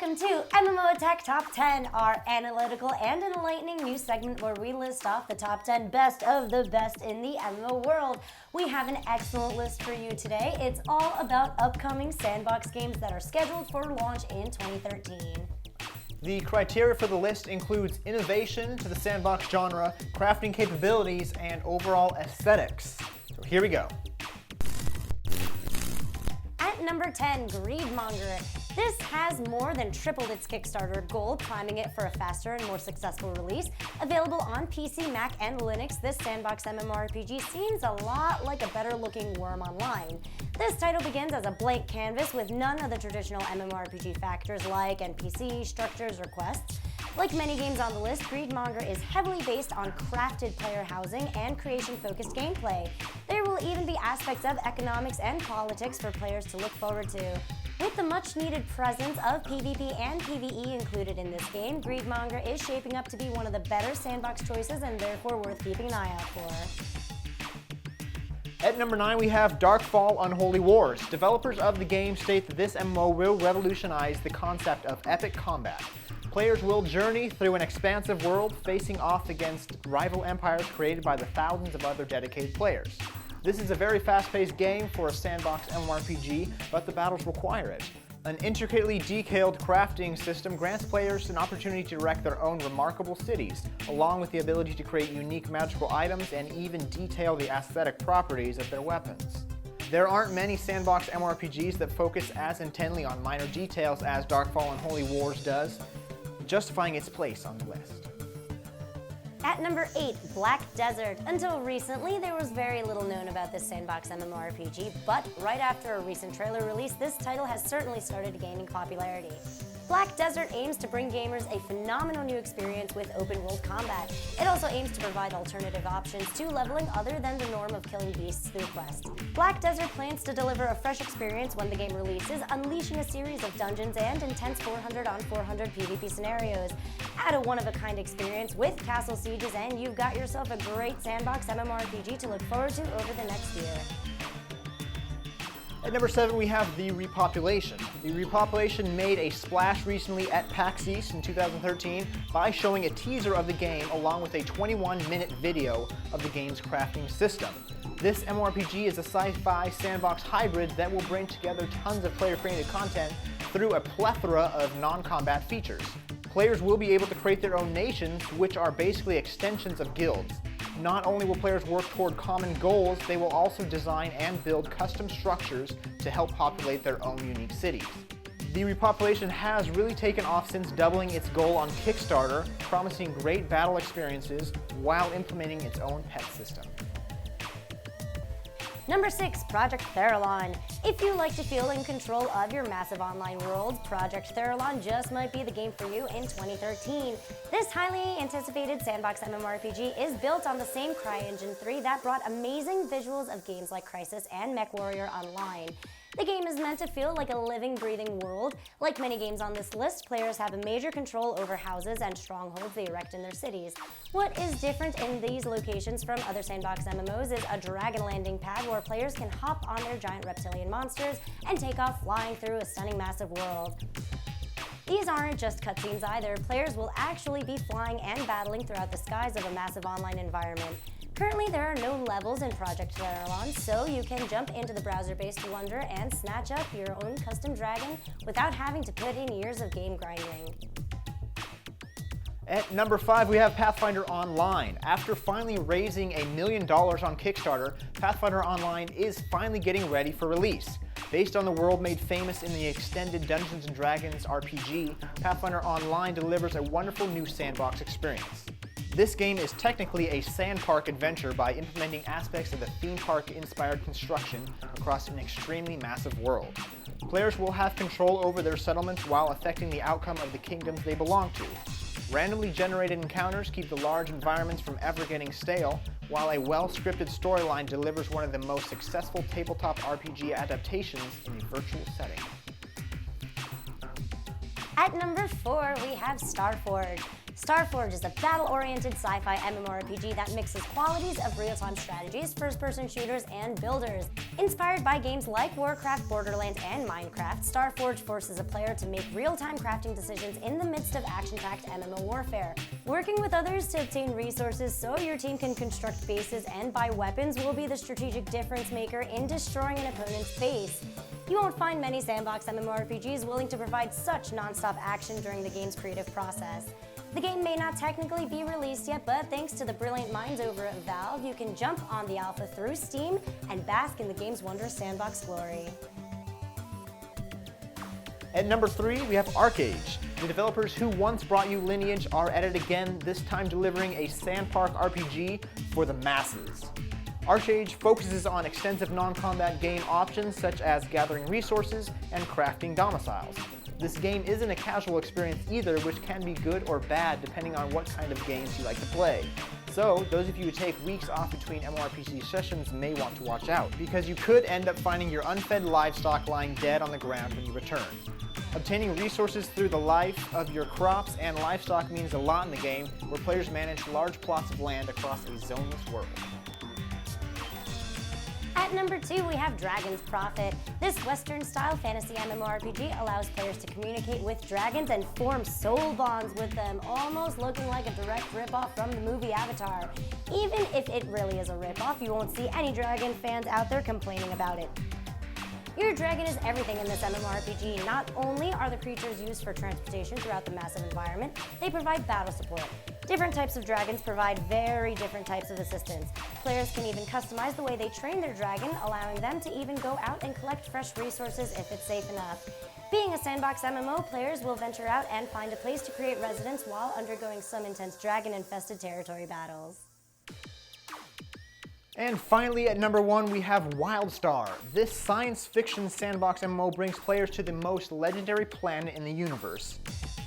Welcome to MMO Tech Top 10, our analytical and enlightening news segment where we list off the top 10 best of the best in the MMO world. We have an excellent list for you today. It's all about upcoming Sandbox games that are scheduled for launch in 2013. The criteria for the list includes innovation to the sandbox genre, crafting capabilities, and overall aesthetics. So here we go. At number 10, Monger. This has more than tripled its Kickstarter goal, priming it for a faster and more successful release. Available on PC, Mac, and Linux, this Sandbox MMORPG seems a lot like a better-looking Worm Online. This title begins as a blank canvas with none of the traditional MMORPG factors like NPC, structures, or quests. Like many games on the list, Monger is heavily based on crafted player housing and creation-focused gameplay. There will even be aspects of economics and politics for players to look forward to. With the much-needed presence of PvP and PvE included in this game, Monger is shaping up to be one of the better sandbox choices and therefore worth keeping an eye out for. At number 9, we have Darkfall, Unholy Wars. Developers of the game state that this MMO will revolutionize the concept of epic combat. Players will journey through an expansive world, facing off against rival empires created by the thousands of other dedicated players. This is a very fast-paced game for a sandbox MMORPG, but the battles require it. An intricately detailed crafting system grants players an opportunity to erect their own remarkable cities, along with the ability to create unique magical items and even detail the aesthetic properties of their weapons. There aren't many sandbox MMORPGs that focus as intently on minor details as Darkfall Unholy Wars does, justifying its place on the list. At number 8, Black Desert. Until recently, there was very little known about this sandbox MMORPG, but right after a recent trailer release, this title has certainly started gaining popularity. Black Desert aims to bring gamers a phenomenal new experience with open-world combat. It also aims to provide alternative options to leveling other than the norm of killing beasts through quests. Black Desert plans to deliver a fresh experience when the game releases, unleashing a series of dungeons and intense 400 on 400 PvP scenarios. Add a one-of-a-kind experience with castle sieges and you've got yourself a great sandbox MMORPG to look forward to over the next year. At number 7, we have the Repopulation. The Repopulation made a splash recently at PAX East in 2013 by showing a teaser of the game along with a 21-minute video of the game's crafting system. This MMORPG is a sci-fi sandbox hybrid that will bring together tons of player-created content through a plethora of non-combat features. Players will be able to create their own nations, which are basically extensions of guilds. Not only will players work toward common goals, they will also design and build custom structures to help populate their own unique cities. The Repopulation has really taken off since doubling its goal on Kickstarter, promising great battle experiences while implementing its own pet system. Number 6, Project Theralon. If you like to feel in control of your massive online world, Project Theralon just might be the game for you in 2013. This highly anticipated sandbox MMORPG is built on the same CryEngine 3 that brought amazing visuals of games like Crysis and MechWarrior Online. The game is meant to feel like a living, breathing world. Like many games on this list, players have a major control over houses and strongholds they erect in their cities. What is different in these locations from other sandbox MMOs is a dragon landing pad where players can hop on their giant reptilian monsters and take off flying through a stunning massive world. These aren't just cutscenes either. Players will actually be flying and battling throughout the skies of a massive online environment. Currently, there are no levels in Project Theralon, so you can jump into the browser-based wonder and snatch up your own custom dragon without having to put in years of game grinding. At number 5, we have Pathfinder Online. After finally raising $1 million on Kickstarter, Pathfinder Online is finally getting ready for release. Based on the world made famous in the extended Dungeons & Dragons RPG, Pathfinder Online delivers a wonderful new sandbox experience. This game is technically a sand park adventure by implementing aspects of the theme park-inspired construction across an extremely massive world. Players will have control over their settlements while affecting the outcome of the kingdoms they belong to. Randomly generated encounters keep the large environments from ever getting stale, while a well-scripted storyline delivers one of the most successful tabletop RPG adaptations in a virtual setting. At number 4, we have Starforge. Starforge is a battle-oriented sci-fi MMORPG that mixes qualities of real-time strategies, first-person shooters, and builders. Inspired by games like Warcraft, Borderlands, and Minecraft, Starforge forces a player to make real-time crafting decisions in the midst of action-packed MMO warfare. Working with others to obtain resources so your team can construct bases and buy weapons will be the strategic difference maker in destroying an opponent's base. You won't find many Sandbox MMORPGs willing to provide such non-stop action during the game's creative process. The game may not technically be released yet, but thanks to the brilliant minds over at Valve, you can jump on the alpha through Steam and bask in the game's wondrous sandbox glory. At number 3, we have ArcheAge. The developers who once brought you Lineage are at it again, this time delivering a sandpark RPG for the masses. ArcheAge focuses on extensive non-combat game options such as gathering resources and crafting domiciles. This game isn't a casual experience either, which can be good or bad depending on what kind of games you like to play. So, those of you who take weeks off between MMORPG sessions may want to watch out, because you could end up finding your unfed livestock lying dead on the ground when you return. Obtaining resources through the life of your crops and livestock means a lot in the game, where players manage large plots of land across a zoneless world. At number 2, we have Dragon's Prophet. This Western-style fantasy MMORPG allows players to communicate with dragons and form soul bonds with them, almost looking like a direct ripoff from the movie Avatar. Even if it really is a ripoff, you won't see any dragon fans out there complaining about it. Your dragon is everything in this MMORPG. Not only are the creatures used for transportation throughout the massive environment, they provide battle support. Different types of dragons provide very different types of assistance. Players can even customize the way they train their dragon, allowing them to even go out and collect fresh resources if it's safe enough. Being a sandbox MMO, players will venture out and find a place to create residence while undergoing some intense dragon-infested territory battles. And finally, at number 1, we have Wildstar. This science fiction sandbox MMO brings players to the most legendary planet in the universe.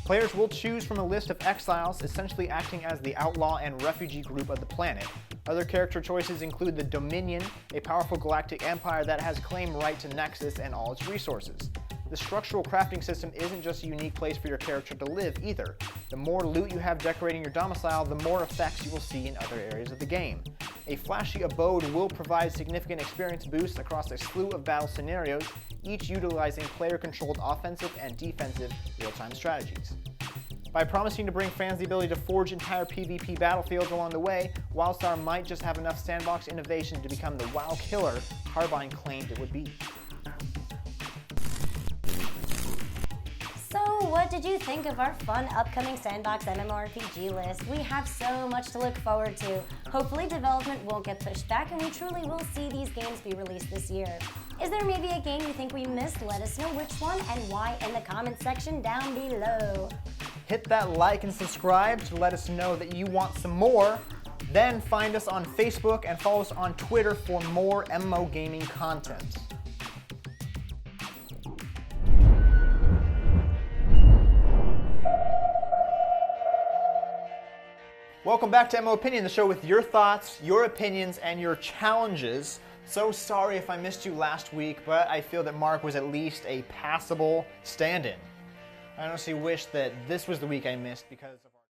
Players will choose from a list of exiles, essentially acting as the outlaw and refugee group of the planet. Other character choices include the Dominion, a powerful galactic empire that has claim right to Nexus and all its resources. The structural crafting system isn't just a unique place for your character to live either. The more loot you have decorating your domicile, the more effects you will see in other areas of the game. A flashy abode will provide significant experience boosts across a slew of battle scenarios, each utilizing player-controlled offensive and defensive real-time strategies. By promising to bring fans the ability to forge entire PvP battlefields along the way, Wildstar might just have enough sandbox innovation to become the WoW killer Carbine claimed it would be. So what did you think of our fun upcoming Sandbox MMORPG list? We have so much to look forward to. Hopefully development won't get pushed back and we truly will see these games be released this year. Is there maybe a game you think we missed? Let us know which one and why in the comments section down below. Hit that like and subscribe to let us know that you want some more. Then find us on Facebook and follow us on Twitter for more MMO gaming content. Welcome back to MMO Opinion, the show with your thoughts, your opinions, and your challenges. So sorry if I missed you last week, but I feel that Mark was at least a passable stand-in. I honestly wish that this was the week I missed because of